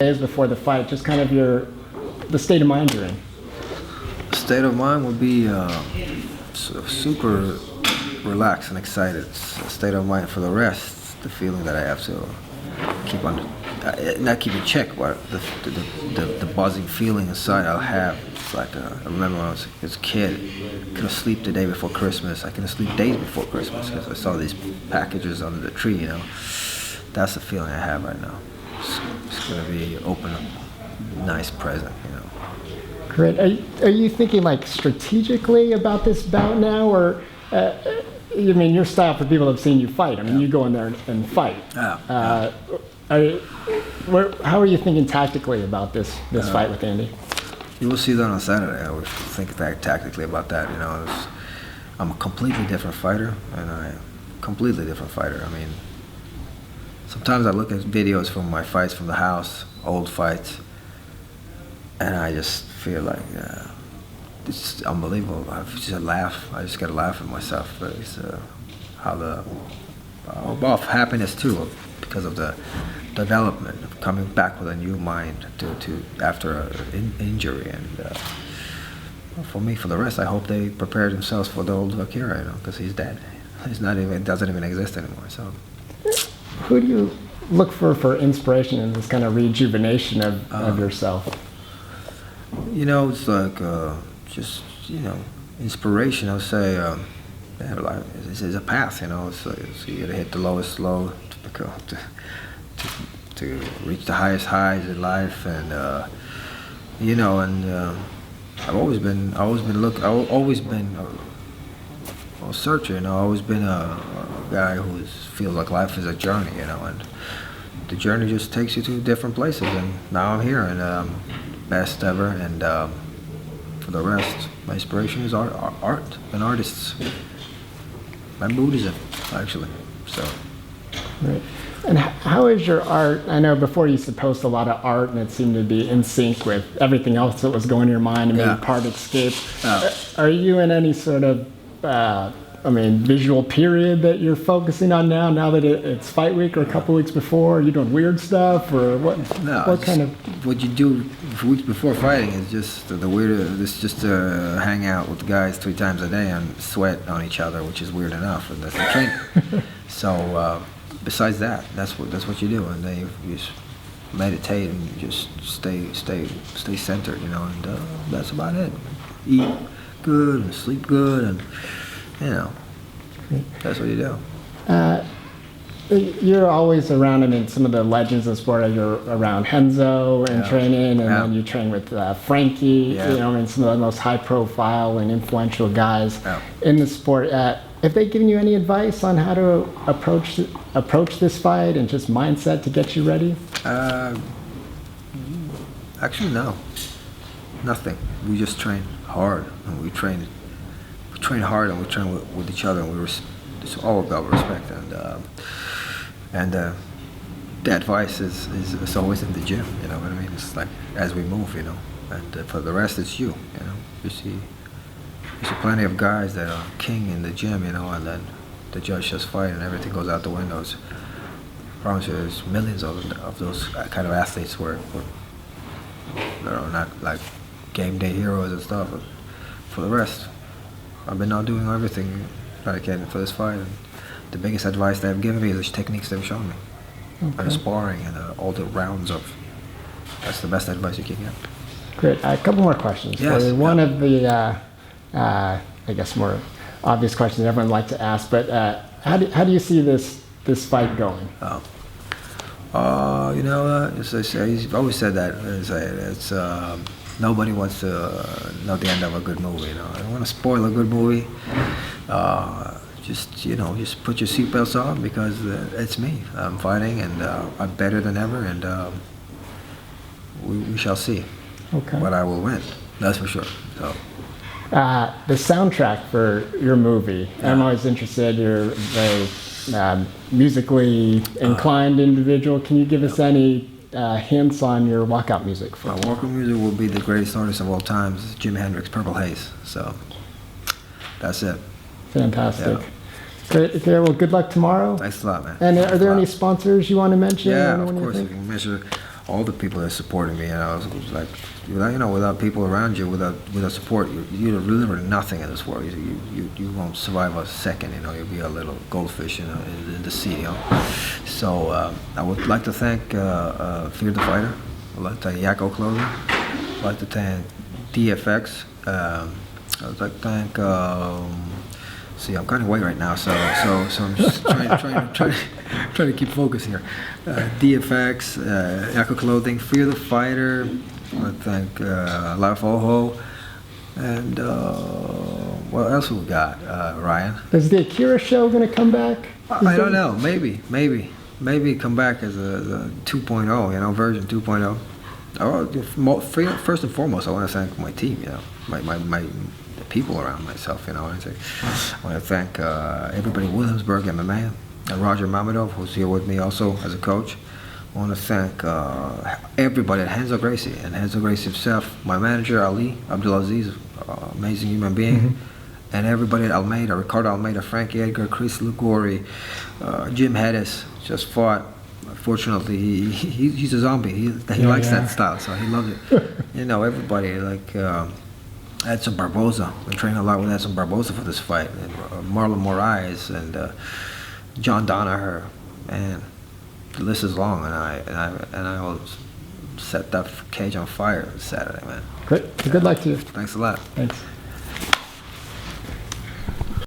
days before the fight, just kind of the state of mind you're in. State of mind would be super relaxed and excited. State of mind for the rest, the feeling that I have to keep on, not keep in check, but the buzzing feeling inside I'll have. It's like, I remember when I was a kid, I couldn't sleep the day before Christmas. I couldn't sleep days before Christmas because I saw these packages under the tree, That's the feeling I have right now. It's going to be open, nice present, Great. Are you thinking like strategically about this bout now, or your style for people that have seen you fight? You go in there and fight. How are you thinking tactically about this fight with Andy? You will see that on Saturday. I was thinking tactically about that. I'm a completely different fighter, sometimes I look at videos from my fights from the house, old fights, and I just feel like it's unbelievable. I just laugh. I just gotta laugh at myself. But it's about happiness too, because of the development of coming back with a new mind to after an injury. And for me, for the rest, I hope they prepare themselves for the old Akira, because he's dead. Doesn't even exist anymore. So. Who do you look for inspiration in this kind of rejuvenation of yourself? It's like inspiration. I would say, it's a path. So you gotta hit the lowest low to reach the highest highs in life, and I've always been a searcher. I've always been a guy who feels like life is a journey, and the journey just takes you to different places. And now I'm here, and best ever. And for the rest, my inspiration is art and artists. My Buddhism, actually. So. Right. And how is your art? I know before you used to post a lot of art, and it seemed to be in sync with everything else that was going in your mind, and maybe part escape. Are you in any sort of visual period that you're focusing on now that it's fight week, or a couple weeks before? Are you doing weird stuff, or what? No, what you do weeks before fighting is just the weird. It's just to hang out with guys 3 times a day and sweat on each other, which is weird enough, and that's the training. So besides that, that's what you do, and then you just meditate and you just stay centered, and that's about it. Eat good and sleep good, and that's what you do. You're always around. Some of the legends of sport. You're around Henzo and training, and then you train with Frankie. Some of the most high-profile and influential guys in the sport. Have they given you any advice on how to approach this fight and just mindset to get you ready? Actually, no. Nothing. We just train hard, and we train hard, and we train with each other, and it's all about respect. And the advice is always in the gym. You know what I mean? It's like as we move, and for the rest, it's you. You see plenty of guys that are king in the gym, and then the judge just fight, and everything goes out the windows. I promise you, there's millions of those kind of athletes where they're not like game day heroes and stuff. But for the rest, I've been now doing everything that I can for this fight. And the biggest advice they've given me is the techniques they've shown me. Okay. And the sparring and all the rounds of. That's the best advice you can get. Great. A couple more questions. Yes. One of the, I guess, more obvious questions everyone would like to ask, but how do you see this fight going? As I say, he's always said that. It's nobody wants to know the end of a good movie. I don't want to spoil a good movie. Just put your seatbelts on, because it's me. I'm fighting, and I'm better than ever, and we shall see. Okay. But I will win. That's for sure. So. The soundtrack for your movie. I'm always interested. You're a very musically inclined individual. Can you give us any hints on your walkout music? My walkout music will be the greatest artist of all time, Jimi Hendrix, Purple Haze. So that's it. Fantastic. Yeah. Great. Okay, well, good luck tomorrow. Thanks a lot, man. And are there any sponsors you want to mention? Yeah, of course. You can mention all the people that are supporting me. And I was like, without people around you, without support, you're literally nothing in this world. You won't survive a second. You'll be a little goldfish in the sea. So I would like to thank Fear the Fighter. I'd like to thank Yakko Clothing. I'd like to thank DFX. I'd like to thank. See, I'm kind of away right now, so I'm just trying to keep focus here. DFX, Akira Clothing, Fear the Fighter. I think Life Oho, and what else we got? Ryan. Is the Akira show going to come back? I don't know. Maybe come back as a 2.0. Version 2.0. First and foremost, I want to thank my team. My people around myself. I want to thank everybody in Williamsburg MMA, and Roger Mamedov, who's here with me also as a coach. I want to thank everybody at Renzo Gracie, and Renzo Gracie himself, my manager Ali Abdulaziz, amazing human being, and everybody at Almeida, Ricardo Almeida, Frankie Edgar, Chris Lugori, Jim Hedis just fought. Fortunately, he's a zombie. He likes that style, so he loves it. Everybody like. Edson Barboza. Been training a lot with Edson Barboza for this fight. And Marlon Moraes and John Donaher. Man, the list is long, and I will set that cage on fire Saturday, man. Great. Good luck to you. Thanks a lot. Thanks.